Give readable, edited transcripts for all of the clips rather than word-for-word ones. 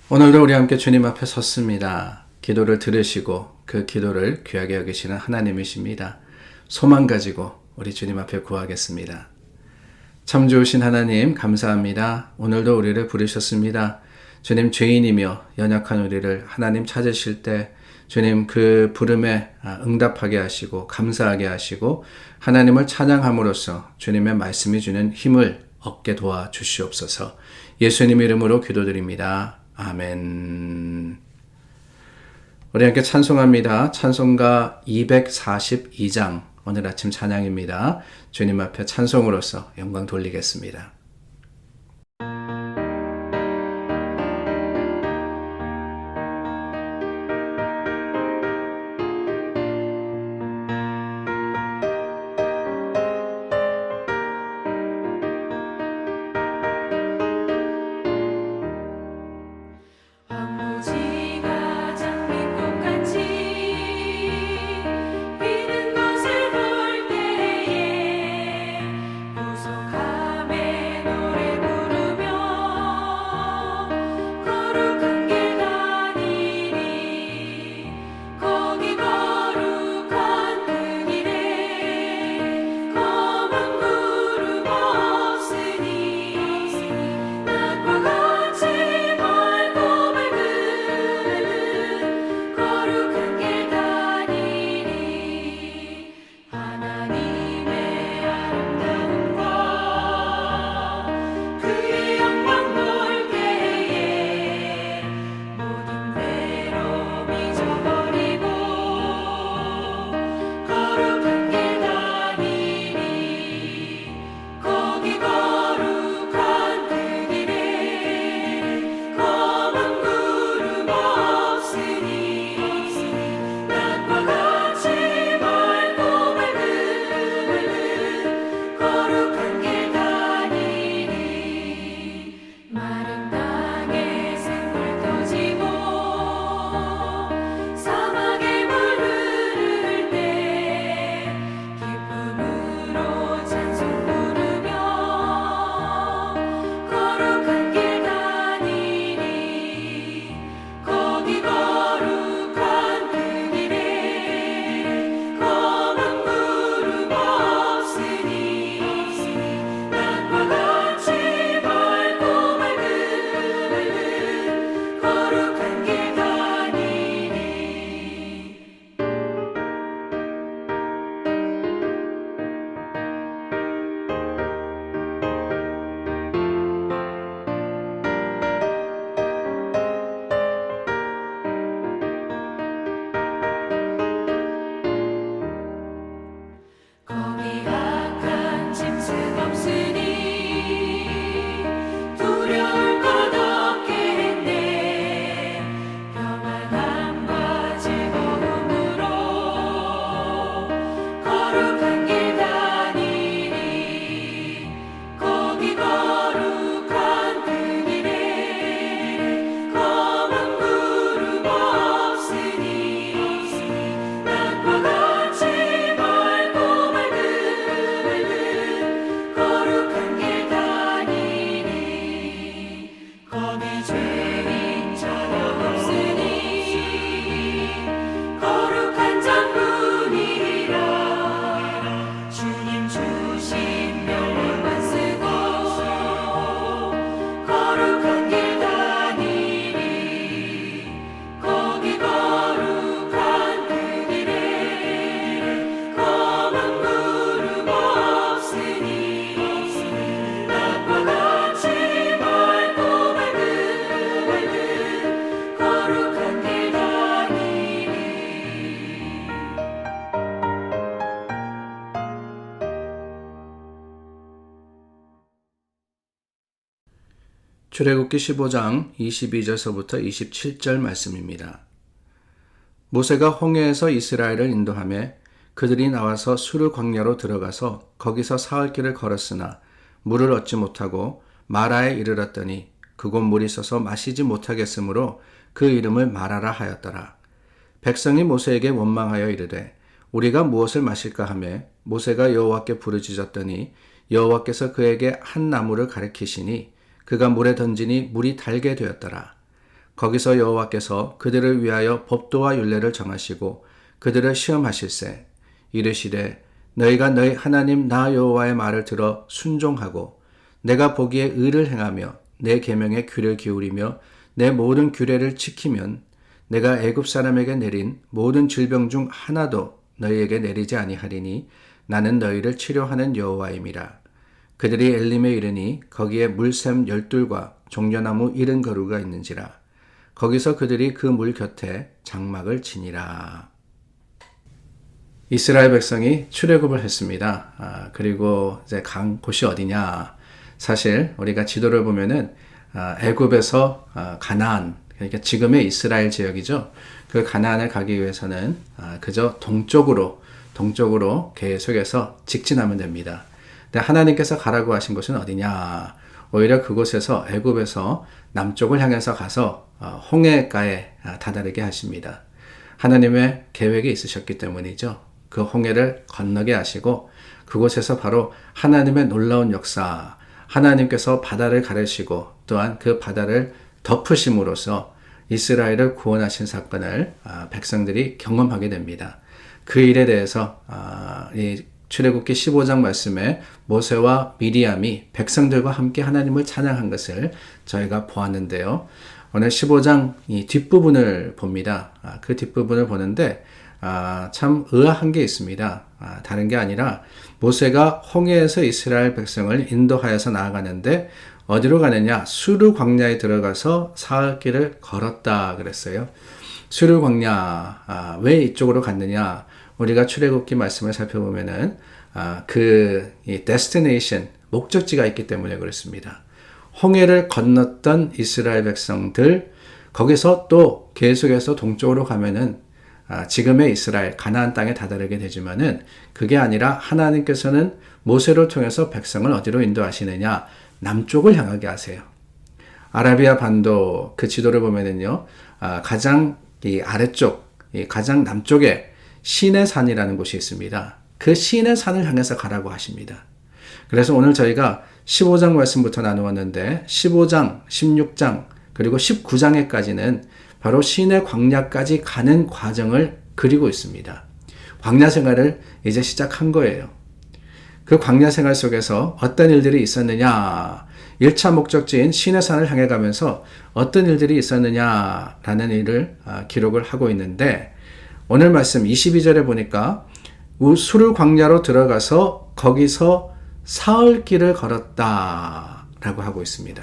오늘도 우리 함께 주님 앞에 섰습니다. 기도를 들으시고 그 기도를 귀하게 여기시는 하나님이십니다. 소망 가지고 우리 주님 앞에 구하겠습니다. 참 좋으신 하나님 감사합니다. 오늘도 우리를 부르셨습니다. 주님, 죄인이며 연약한 우리를 하나님 찾으실 때 주님 그 부름에 응답하게 하시고 감사하게 하시고 하나님을 찬양함으로써 주님의 말씀이 주는 힘을 얻게 도와주시옵소서. 예수님 이름으로 기도드립니다. 아멘. 우리 함께 찬송합니다. 찬송가 242장 오늘 아침 찬양입니다. 주님 앞에 찬송으로서 영광 돌리겠습니다. 출애굽기 15장 22절서부터 27절 말씀입니다. 모세가 홍해에서 이스라엘을 인도하며 그들이 나와서 수르 광야로 들어가서 거기서 사흘 길을 걸었으나 물을 얻지 못하고 마라에 이르렀더니 그곳 물이 서서 마시지 못하겠으므로 그 이름을 마라라 하였더라. 백성이 모세에게 원망하여 이르되 우리가 무엇을 마실까 하며 모세가 여호와께 부르짖었더니 여호와께서 그에게 한 나무를 가리키시니 그가 물에 던지니 물이 달게 되었더라. 거기서 여호와께서 그들을 위하여 법도와 율례를 정하시고 그들을 시험하실세. 이르시되 너희가 너희 하나님 나 여호와의 말을 들어 순종하고 내가 보기에 의를 행하며 내 계명에 귀를 기울이며 내 모든 규례를 지키면 내가 애굽 사람에게 내린 모든 질병 중 하나도 너희에게 내리지 아니하리니 나는 너희를 치료하는 여호와임이라. 그들이 엘림에 이르니 거기에 물샘 12과 종려나무 70그루가 있는지라. 거기서 그들이 그 물 곁에 장막을 치니라. 이스라엘 백성이 출애굽을 했습니다. 그리고 이제 간 곳이 어디냐? 사실 우리가 지도를 보면은 애굽에서 가나안, 그러니까 지금의 이스라엘 지역이죠. 그 가나안을 가기 위해서는 그저 동쪽으로 계속해서 직진하면 됩니다. 근데 하나님께서 가라고 하신 곳은 어디냐? 오히려 그곳에서 애굽에서 남쪽을 향해서 가서 홍해가에 다다르게 하십니다. 하나님의 계획이 있으셨기 때문이죠. 그 홍해를 건너게 하시고 그곳에서 바로 하나님의 놀라운 역사, 하나님께서 바다를 가르시고 또한 그 바다를 덮으심으로써 이스라엘을 구원하신 사건을 백성들이 경험하게 됩니다. 그 일에 대해서 이 출애굽기 15장 말씀에 모세와 미리암이 백성들과 함께 하나님을 찬양한 것을 저희가 보았는데요. 오늘 15장 이 뒷부분을 봅니다. 그 뒷부분을 보는데 참 의아한 게 있습니다. 다른 게 아니라 모세가 홍해에서 이스라엘 백성을 인도하여서 나아가는데 어디로 가느냐? 수르 광야에 들어가서 사흘길을 걸었다 그랬어요. 수르 광야, 왜 이쪽으로 갔느냐? 우리가 출애굽기 말씀을 살펴보면은 이 데스티네이션, 목적지가 있기 때문에 그렇습니다. 홍해를 건넜던 이스라엘 백성들, 거기서 또 계속해서 동쪽으로 가면은 지금의 이스라엘, 가나안 땅에 다다르게 되지만은 그게 아니라 하나님께서는 모세를 통해서 백성을 어디로 인도하시느냐? 남쪽을 향하게 하세요. 아라비아 반도 그 지도를 보면은요, 가장 이 아래쪽, 가장 남쪽에 시내산이라는 곳이 있습니다. 그 시내산을 향해서 가라고 하십니다. 그래서 오늘 저희가 15장 말씀부터 나누었는데 15장, 16장, 그리고 19장에까지는 바로 시내 광야까지 가는 과정을 그리고 있습니다. 광야 생활을 이제 시작한 거예요. 그 광야 생활 속에서 어떤 일들이 있었느냐, 1차 목적지인 시내산을 향해 가면서 어떤 일들이 있었느냐라는 일을 기록을 하고 있는데 오늘 말씀 22절에 보니까 수르 광야로 들어가서 거기서 사흘길을 걸었다라고 하고 있습니다.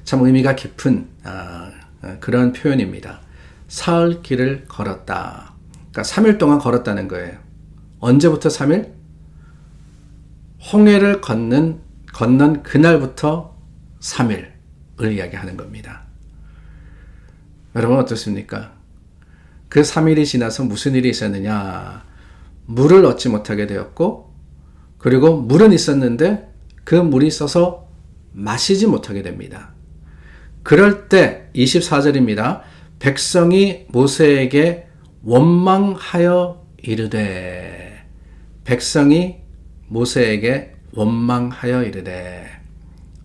참 의미가 깊은 그런 표현입니다. 사흘길을 걸었다. 그러니까 3일 동안 걸었다는 거예요. 언제부터 3일? 홍해를 건넌 그날부터 3일을 이야기하는 겁니다. 여러분 어떻습니까? 그 3일이 지나서 무슨 일이 있었느냐? 물을 얻지 못하게 되었고, 그리고 물은 있었는데 그 물이 있어서 마시지 못하게 됩니다. 그럴 때 24절입니다. 백성이 모세에게 원망하여 이르되, 백성이 모세에게 원망하여 이르되.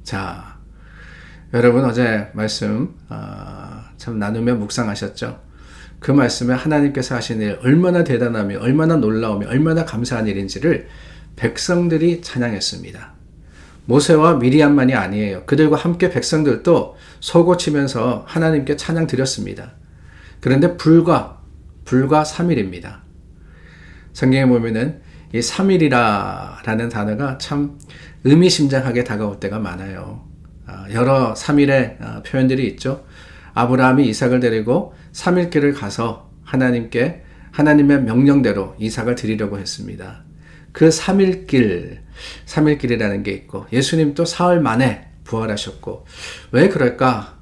자, 여러분 어제 말씀 참 나누며 묵상하셨죠? 그 말씀에 하나님께서 하신 일 얼마나 대단하며 얼마나 놀라우며 얼마나 감사한 일인지를 백성들이 찬양했습니다. 모세와 미리암만이 아니에요. 그들과 함께 백성들도 서고치면서 하나님께 찬양 드렸습니다. 그런데 불과 3일입니다. 성경에 보면은 이 3일이라는 단어가 참 의미심장하게 다가올 때가 많아요. 여러 3일의 표현들이 있죠. 아브라함이 이삭을 데리고 3일 길을 가서 하나님의 명령대로 이삭을 드리려고 했습니다. 그 3일길이라는 게 있고 예수님도 사흘 만에 부활하셨고 왜 그럴까?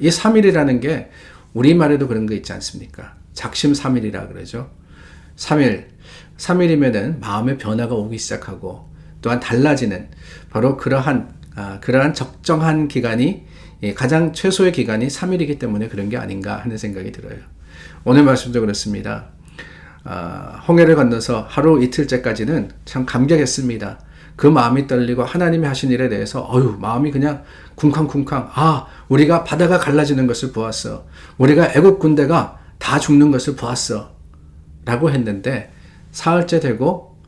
이 3일이라는 게 우리말에도 그런 거 있지 않습니까? 작심 3일이라 그러죠. 3일이면은 마음의 변화가 오기 시작하고 또한 달라지는 바로 그러한 적정한 기간이 가장 최소의 기간이 3일이기 때문에 그런 게 아닌가 하는 생각이 들어요. 오늘 말씀도 그렇습니다. 홍해를 건너서 하루 이틀째까지는 참 감격했습니다. 그 마음이 떨리고 하나님이 하신 일에 대해서 마음이 그냥 쿵쾅쿵쾅. 우리가 바다가 갈라지는 것을 보았어. 우리가 애국 군대가 다 죽는 것을 보았어. 라고 했는데 사흘째 되고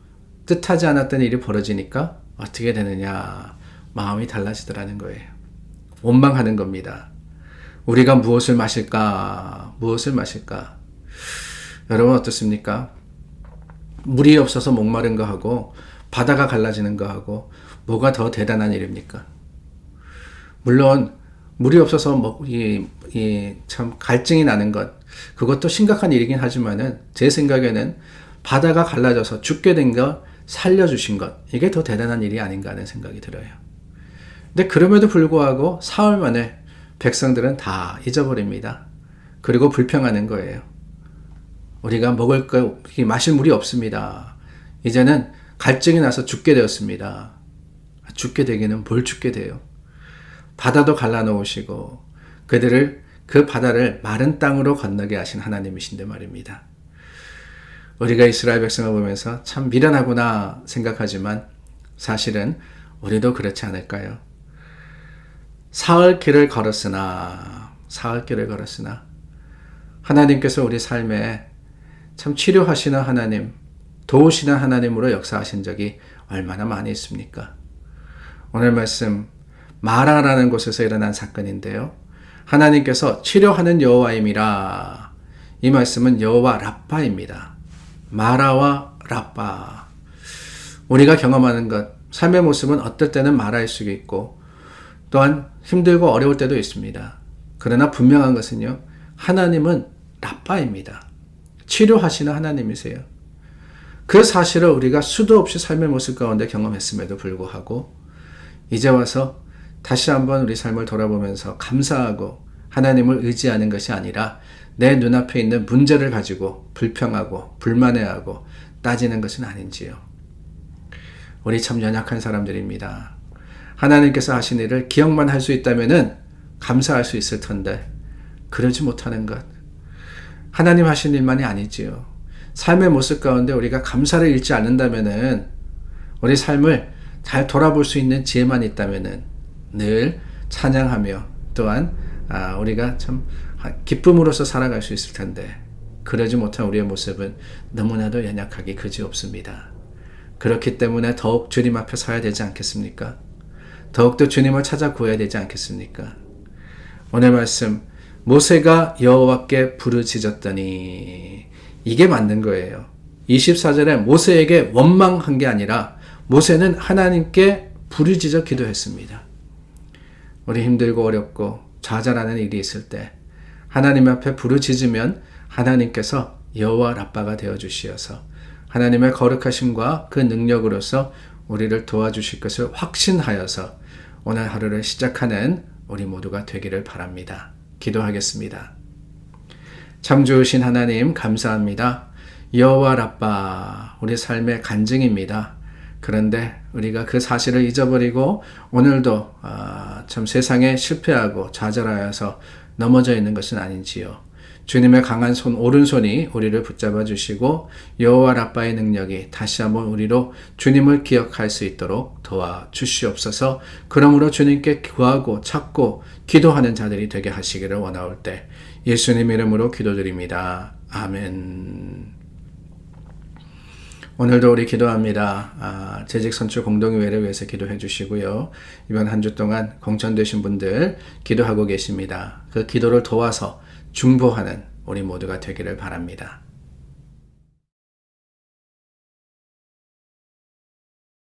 뜻하지 않았던 일이 벌어지니까 어떻게 되느냐. 마음이 달라지더라는 거예요. 원망하는 겁니다. 우리가 무엇을 마실까? 무엇을 마실까? 여러분 어떻습니까? 물이 없어서 목마른 거하고 바다가 갈라지는 거하고 뭐가 더 대단한 일입니까? 물론 물이 없어서 참 갈증이 나는 것, 그것도 심각한 일이긴 하지만은 제 생각에는 바다가 갈라져서 죽게 된 것 살려주신 것, 이게 더 대단한 일이 아닌가 하는 생각이 들어요. 근데 그럼에도 불구하고 사흘 만에 백성들은 다 잊어버립니다. 그리고 불평하는 거예요. 우리가 먹을 거, 마실 물이 없습니다. 이제는 갈증이 나서 죽게 되었습니다. 죽게 되기는 뭘 죽게 돼요? 바다도 갈라놓으시고 그 바다를 마른 땅으로 건너게 하신 하나님이신데 말입니다. 우리가 이스라엘 백성을 보면서 참 미련하구나 생각하지만 사실은 우리도 그렇지 않을까요? 사흘 길을 걸었으나 하나님께서 우리 삶에 참 치료하시는 하나님, 도우시는 하나님으로 역사하신 적이 얼마나 많이 있습니까? 오늘 말씀 마라라는 곳에서 일어난 사건인데요. 하나님께서 치료하는 여호와임이라. 이 말씀은 여호와 라빠입니다. 마라와 라빠. 우리가 경험하는 것, 삶의 모습은 어떨 때는 마라일 수 있고 또한 힘들고 어려울 때도 있습니다. 그러나 분명한 것은요. 하나님은 라빠입니다. 치료하시는 하나님이세요. 그 사실을 우리가 수도 없이 삶의 모습 가운데 경험했음에도 불구하고 이제 와서 다시 한번 우리 삶을 돌아보면서 감사하고 하나님을 의지하는 것이 아니라 내 눈앞에 있는 문제를 가지고 불평하고 불만해하고 따지는 것은 아닌지요. 우리 참 연약한 사람들입니다. 하나님께서 하신 일을 기억만 할 수 있다면 감사할 수 있을 텐데 그러지 못하는 것. 하나님 하신 일만이 아니지요. 삶의 모습 가운데 우리가 감사를 잃지 않는다면 우리 삶을 잘 돌아볼 수 있는 지혜만 있다면 늘 찬양하며 또한 우리가 참 기쁨으로서 살아갈 수 있을 텐데 그러지 못한 우리의 모습은 너무나도 연약하기 그지없습니다. 그렇기 때문에 더욱 주님 앞에 서야 되지 않겠습니까? 더욱더 주님을 찾아 구해야 되지 않겠습니까? 오늘 말씀 모세가 여호와께 부르짖었더니 이게 맞는 거예요. 24절에 모세에게 원망한 게 아니라 모세는 하나님께 부르짖어 기도했습니다. 우리 힘들고 어렵고 좌절하는 일이 있을 때 하나님 앞에 부르짖으면 하나님께서 여호와 라빠가 되어주시어서 하나님의 거룩하심과 그 능력으로서 우리를 도와주실 것을 확신하여서 오늘 하루를 시작하는 우리 모두가 되기를 바랍니다. 기도하겠습니다. 참 좋으신 하나님 감사합니다. 여호와 라빠 우리 삶의 간증입니다. 그런데 우리가 그 사실을 잊어버리고 오늘도 참 세상에 실패하고 좌절하여서 넘어져 있는 것은 아닌지요. 주님의 강한 손 오른손이 우리를 붙잡아 주시고 여호와 라빠의 능력이 다시 한번 우리로 주님을 기억할 수 있도록 도와주시옵소서. 그러므로 주님께 구하고 찾고 기도하는 자들이 되게 하시기를 원하올 때 예수님 이름으로 기도드립니다. 아멘. 오늘도 우리 기도합니다. 재직 선출 공동의회를 위해서 기도해 주시고요. 이번 한 주 동안 공천되신 분들 기도하고 계십니다. 그 기도를 도와서 중보하는 우리 모두가 되기를 바랍니다.